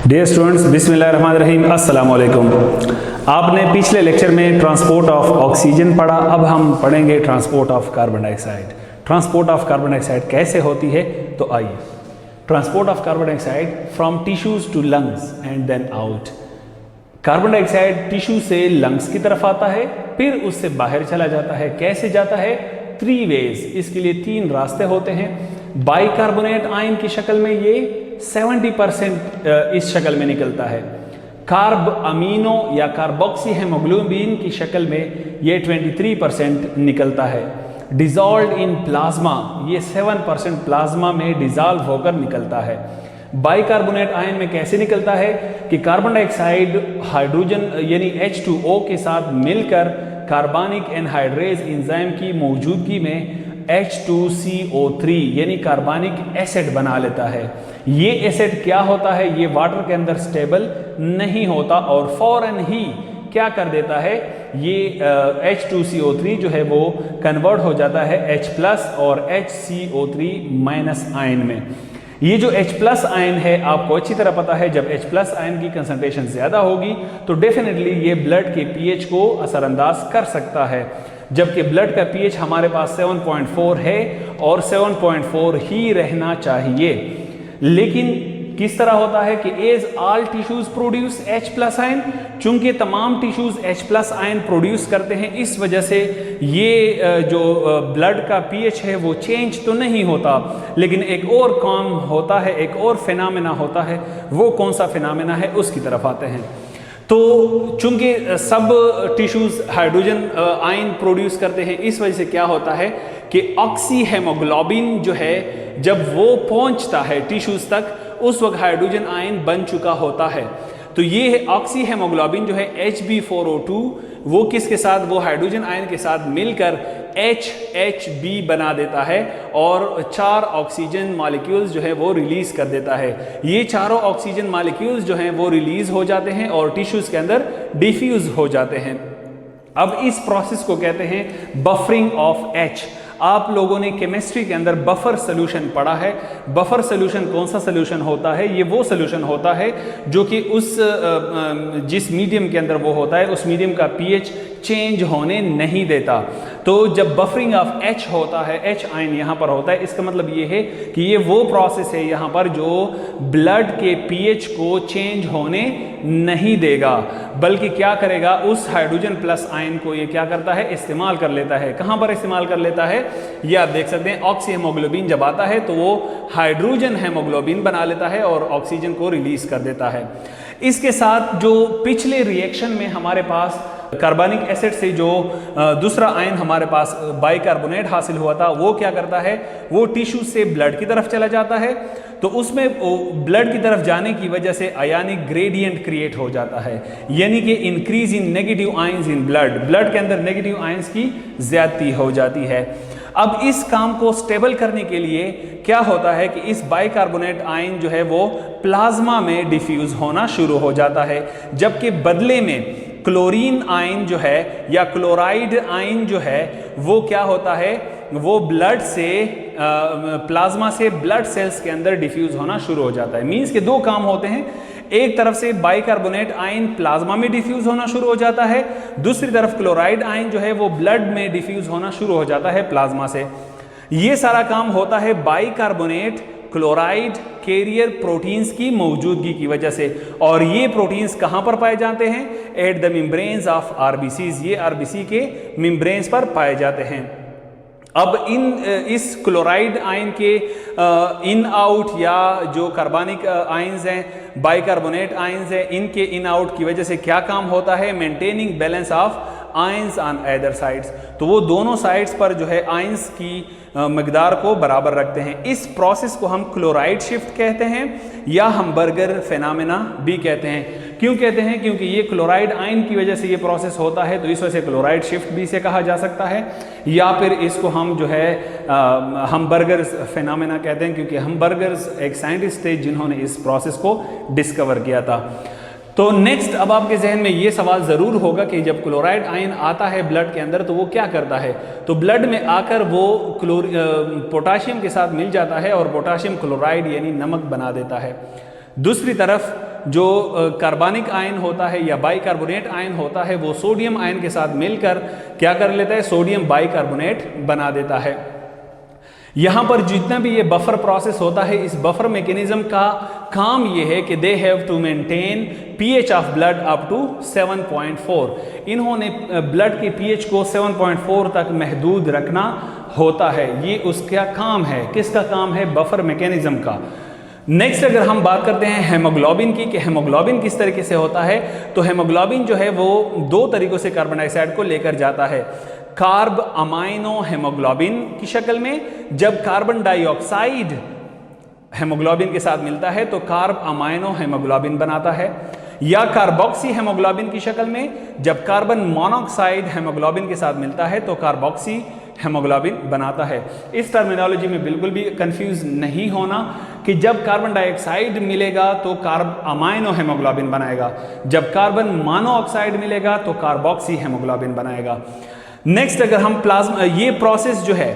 Dear students, बिस्मिल्लाहिर्रहमानिर्रहीम, अस्सलाम वालेकुम। आपने पिछले लेक्चर में ट्रांसपोर्ट ऑफ ऑक्सीजन पढ़ा। अब हम पढ़ेंगे transport of carbon dioxide. Transport of carbon dioxide कैसे होती है, तो आइए। Transport of carbon dioxide from tissues to lungs and then out. Carbon dioxide tissue से लंग्स की तरफ आता है, फिर उससे बाहर चला जाता है। कैसे जाता है? 3 वेज। इसके लिए 3 रास्ते होते हैं। बाइकार्बोनेट आयन की शक्ल में ये 70% इस शक्ल में निकलता है। कार्ब अमीनो या कार्बोक्सी हेमोग्लोबिन की शक्ल में ये 23% निकलता है। डिजॉल्व इन प्लाज्मा, ये 7% प्लाज्मा में डिजॉल्व होकर निकलता है। बाइकार्बोनेट आयन में कैसे निकलता है कि कार्बन डाइऑक्साइड हाइड्रोजन यानी H2O के साथ मिलकर कार्बनिक एनहाइड्रेज एंजाइम की मौजूदगी में H2CO3 यानी कार्बनिक एसिड बना लेता है। ये एसिड क्या होता है? ये वाटर के अंदर स्टेबल नहीं होता और फौरन ही क्या कर देता है, ये H2CO3 जो है वो कन्वर्ट हो जाता है H+ और HCO3- आयन में। ये जो H+ आयन है, आपको अच्छी तरह पता है, जब H+ आयन की कंसंट्रेशन ज़्यादा होगी तो डेफिनेटली ये ब्लड के pH को असरअंदाज कर सकता है। जबकि ब्लड का pH हमारे पास 7.4 है और 7.4 ही रहना चाहिए। लेकिन किस तरह होता है कि as all tissues produce H+ ion, चूंकि तमाम टिश्यूज H+ आयन प्रोड्यूस करते हैं, इस वजह से ये जो ब्लड का pH है वो चेंज तो नहीं होता, लेकिन एक और काम होता है, एक और फिनोमेना होता है। वो कौन सा फिनोमेना है, उसकी तरफ आते हैं। तो चूंकि सब टिश्यूज हाइड्रोजन आयन प्रोड्यूस करते हैं, इस वजह से क्या होता है कि ऑक्सी हेमोग्लोबिन जो है, जब वो पहुंचता है टिश्यूज तक, उस वक्त हाइड्रोजन आयन बन चुका होता है। तो ये है ऑक्सी हेमोग्लोबिन जो है Hb4O2, वो किसके साथ, वो हाइड्रोजन आयन के साथ मिलकर HHB बना देता है और 4 ऑक्सीजन मॉलिक्यूल्स जो है वो रिलीज कर देता है। ये चारों ऑक्सीजन मॉलिक्यूल्स जो हैं वो रिलीज हो जाते हैं और टिश्यूज के अंदर डिफ्यूज हो जाते हैं। अब इस प्रोसेस को कहते हैं बफरिंग ऑफ H। आप लोगों ने केमिस्ट्री के अंदर बफर सोल्यूशन पढ़ा है। बफर सोल्यूशन कौन सा सोल्यूशन होता है? ये वो सोल्यूशन होता है जो कि उस जिस मीडियम के अंदर वो होता है, उस मीडियम का pH चेंज होने नहीं देता। तो जब बफरिंग ऑफ H होता है, H आयन यहाँ पर होता है, इसका मतलब ये है कि ये वो प्रोसेस है यहाँ पर जो ब्लड के pH को चेंज होने नहीं देगा, बल्कि क्या करेगा, उस हाइड्रोजन प्लस आयन को ये क्या करता है, इस्तेमाल कर लेता है। कहाँ पर इस्तेमाल कर लेता है, ये आप देख सकते हैं। ऑक्सी हेमोग्लोबिन जब आता है तो वो हाइड्रोजन हेमोग्लोबिन बना लेता है और ऑक्सीजन को रिलीज कर देता है। इसके साथ जो पिछले रिएक्शन में हमारे पास कार्बनिक एसिड से जो दूसरा आयन हमारे पास बाइकार्बोनेट हासिल हुआ था, वो क्या करता है, वो टिश्यू से ब्लड की तरफ चला जाता है। तो उसमें ब्लड की तरफ जाने की वजह से आयनिक ग्रेडियंट क्रिएट हो जाता है, यानी कि increase in negative ions in blood के अंदर नेगेटिव आयंस की ज्यादती हो जाती है। अब इस काम को स्टेबल करने के लिए क्या होता है कि इस बाइकार्बोनेट आयन जो है वो प्लाज्मा में डिफ्यूज होना शुरू हो जाता है, जबकि बदले में क्लोरीन आयन जो है या क्लोराइड आयन जो है वो क्या होता है, वो ब्लड से प्लाज्मा से ब्लड सेल्स के अंदर डिफ्यूज होना शुरू हो जाता है। मींस के 2 काम होते हैं। एक तरफ से बाइकार्बोनेट आयन प्लाज्मा में डिफ्यूज होना शुरू हो जाता है, दूसरी तरफ क्लोराइड आयन जो है वो ब्लड में डिफ्यूज होना शुरू हो जाता है प्लाज्मा से। ये सारा काम होता है बाइकार्बोनेट क्लोराइड कैरियर प्रोटीन्स की मौजूदगी की वजह से। और ये प्रोटीन्स कहां पर पाए जाते हैं? At the membranes of RBCs. ये आरबीसी के मेम्ब्रेन्स पर पाए जाते हैं। अब इस क्लोराइड आयन के इन आउट या जो कार्बनिक आयंस हैं, बाइकार्बोनेट आयंस हैं, इनके इन आउट की वजह से क्या काम होता है, maintaining balance of ions on other sides. तो वो दोनों साइड्स पर जो है आयंस की मकदार को बराबर रखते हैं। इस प्रोसेस को हम क्लोराइड शिफ्ट कहते हैं या हमबर्गर फिनोमेना भी कहते हैं। क्यों कहते हैं? क्योंकि ये क्लोराइड आयन की वजह से ये प्रोसेस होता है, तो इस वजह से क्लोराइड शिफ्ट भी इसे कहा जा सकता है, या फिर इसको हम जो है हमबर्गर फिनोमेना कहते हैं, क्योंकि हमबर्गर्स एक साइंटिस्ट थे जिन्होंने इस प्रोसेस को डिस्कवर किया था। तो नेक्स्ट अब आपके जहन में ये सवाल ज़रूर होगा कि जब क्लोराइड आयन आता है ब्लड के अंदर तो वो क्या करता है। तो ब्लड में आकर वो पोटाशियम के साथ मिल जाता है और पोटाशियम क्लोराइड यानी नमक बना देता है। दूसरी तरफ जो कार्बनिक आयन होता है या बाइकार्बोनेट आयन होता है वो सोडियम आयन के साथ मिलकर क्या कर लेता है, सोडियम बाइकार्बोनेट बना देता है। यहाँ पर जितना भी ये बफर प्रोसेस होता है, इस बफर मैकेनिज्म का काम ये है कि they have to maintain pH of blood up to 7.4। इन्होंने ब्लड के पीएच को 7.4 तक महदूद रखना होता है। ये उसका काम है। किसका काम है? बफर मैकेनिज्म का। नेक्स्ट अगर हम बात करते हैं हेमोग्लोबिन की, कि हेमोग्लोबिन किस तरीके से होता है, तो हेमोग्लोबिन जो है वो दो तरीकों से कार्बन डाइऑक्साइड को लेकर जाता है। कार्ब अमाइनो हेमोग्लोबिन की शक्ल में, जब कार्बन डाइऑक्साइड हेमोग्लोबिन के साथ मिलता है तो कार्ब अमाइनो हेमोग्लोबिन बनाता है, या कार्बोक्सी हेमोग्लोबिन की शक्ल में, जब कार्बन मोनोऑक्साइड हेमोग्लोबिन के साथ मिलता है तो कार्बोक्सी हेमोग्लोबिन बनाता है। इस टर्मिनोलॉजी में बिल्कुल भी कंफ्यूज नहीं होना कि जब कार्बन डाइऑक्साइड मिलेगा तो कार्ब अमाइनो हेमोग्लोबिन बनाएगा, जब कार्बन मोनोऑक्साइड मिलेगा तो कार्बोक्सी हेमोग्लोबिन बनाएगा। नेक्स्ट अगर हम प्लाज्मा, ये प्रोसेस जो है,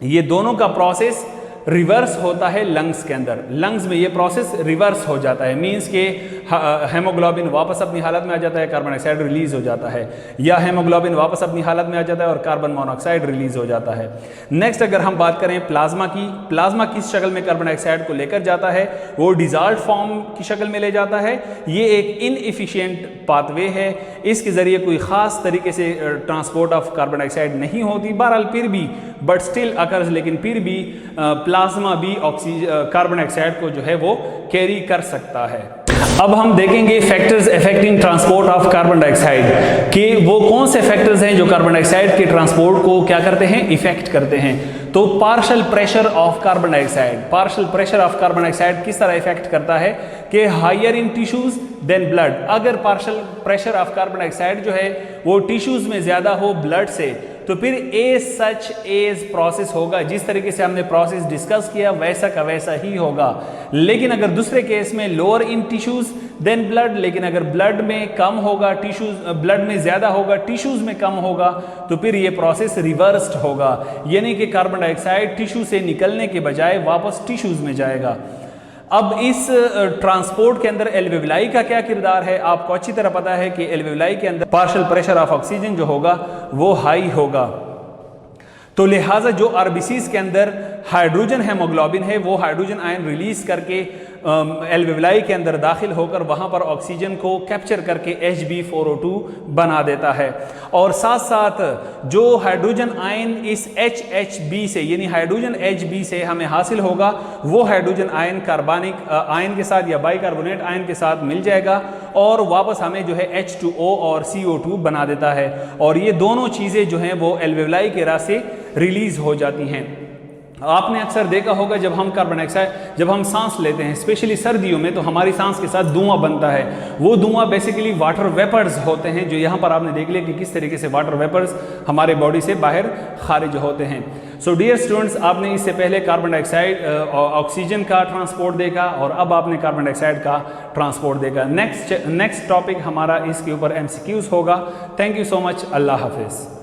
ये दोनों का प्रोसेस रिवर्स होता है लंग्स के अंदर। लंग्स में ये प्रोसेस रिवर्स हो जाता है, मींस के हेमोग्लोबिन वापस अपनी हालत में आ जाता है, कार्बन डाइऑक्साइड रिलीज हो जाता है, या हेमोग्लोबिन वापस अपनी हालत में आ जाता है और कार्बन मोनोऑक्साइड रिलीज हो जाता है। नेक्स्ट अगर हम बात करें प्लाज्मा की, प्लाज्मा किस शक्ल में कार्बन डाइऑक्साइड को लेकर जाता है, वो डिजॉल्व्ड फॉर्म की शक्ल में ले जाता है। ये एक इनएफिशिएंट पाथवे है, इसके जरिए कोई खास तरीके से ट्रांसपोर्ट ऑफ कार्बन डाइऑक्साइड नहीं होती। बहरहाल फिर भी बट स्टिल अकर्स, लेकिन फिर भी प्लाज्मा भी कार्बन डाइऑक्साइड को जो है वो कैरी कर सकता है। अब हम देखेंगे factors affecting transport of carbon dioxide, कि वो कौन से फैक्टर्स हैं जो कार्बन डाइऑक्साइड के ट्रांसपोर्ट को क्या करते हैं, इफेक्ट करते हैं। तो partial pressure of carbon dioxide, partial pressure of carbon dioxide किस तरह इफेक्ट करता है कि higher in tissues then blood. अगर partial pressure of carbon dioxide जो है वो टिश्यूज में ज्यादा हो ब्लड से, तो फिर एज सच एज प्रोसेस होगा, जिस तरीके से हमने प्रोसेस डिस्कस किया वैसा का वैसा ही होगा। लेकिन अगर दूसरे केस में lower in tissues then blood, लेकिन अगर ब्लड में कम होगा, टिश्यूज ब्लड में ज्यादा होगा, टिश्यूज में कम होगा, तो फिर ये प्रोसेस रिवर्स्ड होगा, यानी कि कार्बन डाइऑक्साइड टिश्यू से निकलने के बजाय वापस टिश्यूज में जाएगा। अब इस ट्रांसपोर्ट के अंदर एल्वेवलाई का क्या किरदार है, आपको अच्छी तरह पता है कि एल्वेवलाई के अंदर पार्शियल प्रेशर ऑफ ऑक्सीजन जो होगा वो हाई होगा, तो लिहाजा जो आरबीसीज के अंदर हाइड्रोजन हेमोग्लोबिन है वो हाइड्रोजन आयन रिलीज करके एल्वेवलाई के अंदर दाखिल होकर वहाँ पर ऑक्सीजन को कैप्चर करके Hb4O2 बना देता है। और साथ साथ जो हाइड्रोजन आयन इस HHB से, यानी हाइड्रोजन Hb से हमें हासिल होगा, वो हाइड्रोजन आयन कार्बनिक आयन के साथ या बाइकार्बोनेट आयन के साथ मिल जाएगा और वापस हमें जो है H2O और CO2 बना देता है। और ये दोनों चीज़ें जो हैं वो एल्वेवलाई के रास्ते रिलीज हो जाती हैं। आपने अक्सर देखा होगा जब हम कार्बन डाइऑक्साइड, जब हम सांस लेते हैं स्पेशली सर्दियों में, तो हमारी सांस के साथ धुआं बनता है। वो धुआं बेसिकली वाटर वेपर्स होते हैं, जो यहाँ पर आपने देख लिया कि किस तरीके से वाटर वेपर्स हमारे बॉडी से बाहर खारिज होते हैं। सो डियर स्टूडेंट्स, आपने इससे पहले कार्बन डाइऑक्साइड ऑक्सीजन का ट्रांसपोर्ट देखा और अब आपने कार्बन डाइऑक्साइड का ट्रांसपोर्ट देखा। नेक्स्ट टॉपिक हमारा इसके ऊपर MCQs होगा। Thank you so much. Allah हाफिज़।